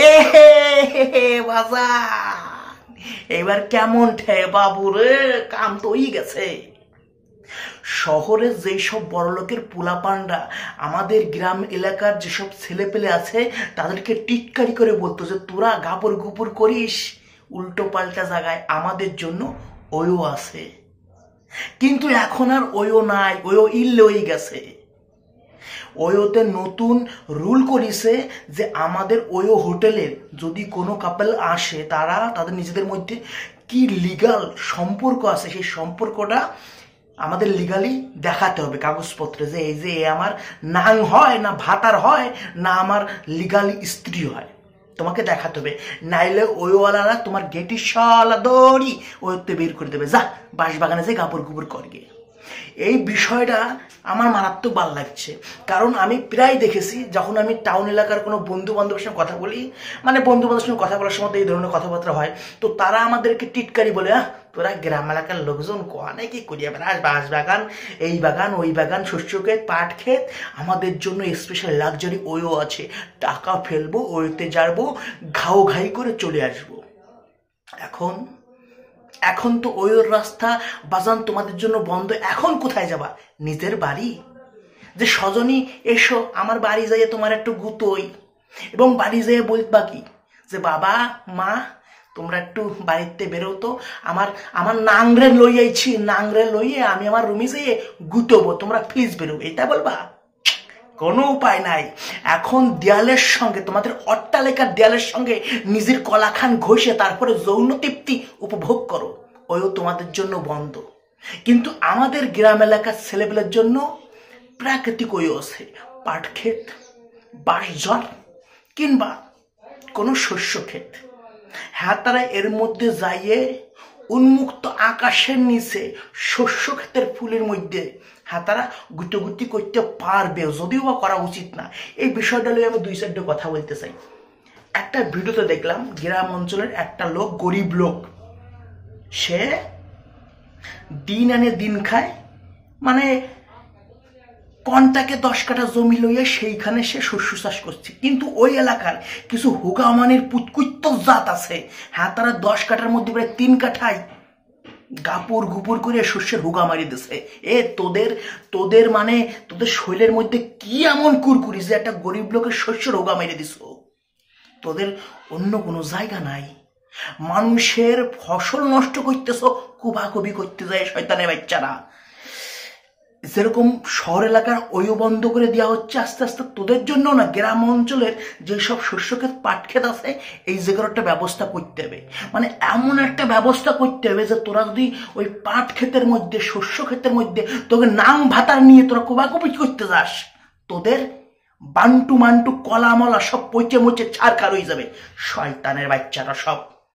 এ বাজার এবার কেমন ঠে বাবু রে, কাম তো হয়ে গেছে। শহরে যেসব বড়লোকের পোলাপানরা আমাদের গ্রাম এলাকার যেসব ছেলে পেলে আছে তাদেরকে টিটকারি করে বলতো যে তোরা গাপর গুপুর করিস উল্টো পাল্টা জায়গায়, আমাদের জন্য ওয়ো আছে। কিন্তু এখন আর ওয়ো নাই, ওয়ো ইল্লে হয়ে গেছে। ওয়োতে নতুন রুল করেছে যে আমাদের ওয়ো হোটেলের যদি কোনো কাপল আসে তারা তাদের নিজেদের মধ্যে কি লিগাল সম্পর্ক আছে সেই সম্পর্কটা আমাদের লিগালি দেখাতে হবে কাগজপত্রে, যে এই যে আমার নাং হয় না ভাতার হয় না আমার লিগালি স্ত্রী হয়, তোমাকে দেখাতে হবে। নাইলে ওইওয়ালারা তোমার গেটি শালা দড়ি ওইতে বের করে দেবে, যা বাঁশবাগানে যে কাপড় কুপড় করগে। এই বিষয়টা আমার মারাত্মক ভালো লাগছে, কারণ আমি প্রায় দেখেছি যখন আমি টাউন এলাকার কোনো বন্ধু বান্ধবের সঙ্গে কথা বলি, মানে বন্ধু বান্ধবের সঙ্গে কথা বলার সময় এই ধরনের কথাবার্তা হয়, তো তারা আমাদেরকে টিটকারি বলে, তোরা গ্রাম এলাকার লোকজন কোয়ানে কি করিয়া বেড়াস, বাঁশ বাগান এই বাগান ওই বাগান শস্য ক্ষেত পাট ক্ষেত, আমাদের জন্য স্পেশাল লাক্সারি ওয়ো আছে, টাকা ফেলবো ওইতে যাবো ঘাও ঘাই করে চলে আসবো। এখন তো ওইর রাস্তা বাজান তোমাদের জন্য বন্ধ। এখন কোথায় যাবা? নিজের বাড়ি। যে স্বজনী এসো আমার বাড়ি যাইয়ে তোমার একটু গুতোই, এবং বাড়ি যেয়ে বলবা কি যে বাবা মা তোমরা একটু বাড়িতে বেরো তো, আমার নাংরে লইয়াইছি, নাংরে লইয়ে আমি আমার রুমে যেয়ে গুতোবো, তোমরা প্লিজ বেরো, এটা বলবা? কোনো উপায় নাই। এখন দেয়ালের সঙ্গে, তোমাদের অট্টালিকার দেয়ালের সঙ্গে নিজের কলাখান ঘষে তারপরে যৌন তৃপ্তি উপভোগ করো, ওইও তোমাদের জন্য বন্ধ। কিন্তু আমাদের গ্রাম এলাকার ছেলেবেলার জন্য প্রাকৃতিক ওই আছে, পাট ক্ষেত, বাঁশঝড় কিংবা কোনো শস্য ক্ষেত। হ্যাঁ, তারা এর মধ্যে যাইয়ে উন্মুক্ত আকাশের নিচে শস্য ক্ষেতের ফুলের মধ্যে হ্যাঁ তারা গুটি করতে পারবে, যদিও বা করা উচিত না। এই বিষয়টা নিয়ে আমি 2-4টা কথা বলতে চাই। একটা ভিডিওতে দেখলাম গ্রাম অঞ্চলের একটা লোক, গরিব লোক, সে দিন আনে দিন খায়, মানে কন্টাকে 10 কাঠা জমি লইয়া সেইখানে সে শস্য চাষ করছে। কিন্তু ওই এলাকার কিছু হুগামানির পুতকুত্ত জাত আছে, হ্যাঁ তারা 10 কাঠার মধ্যে প্রায় 3 কাঠায় গাপুর গুপুর করে শস্যের হুগা মারি দিছে। তোদের মানে তোদের শৈলের মধ্যে কি এমন কুরকুরি যে একটা গরিব লোকের শস্যের হুগা মেরে দিস? তোদের অন্য কোনো জায়গা নাই? মানুষের ফসল নষ্ট করতেছ, কুবাকুবি করতে যায় শয়তানের বাচ্চারা। যেরকম শহর এলাকার ওই বন্ধ করে দেওয়া হচ্ছে আস্তে আস্তে, তোদের জন্য না, গ্রাম অঞ্চলের যেসব শস্য ক্ষেত পাট ক্ষেত আছে এই জায়গার একটা ব্যবস্থা করতে হবে। মানে এমন একটা ব্যবস্থা করতে হবে যে তোরা যদি ওই পাট ক্ষেতের মধ্যে শস্য ক্ষেতের মধ্যে তোকে নাং ভাতার নিয়ে তোরা কোবাকুবি করতে যাস, তোদের বান্টু মান্টু কলা মলা সব পচে মচে ছাড়খার হয়ে যাবে, শয়তানের বাচ্চারা সব।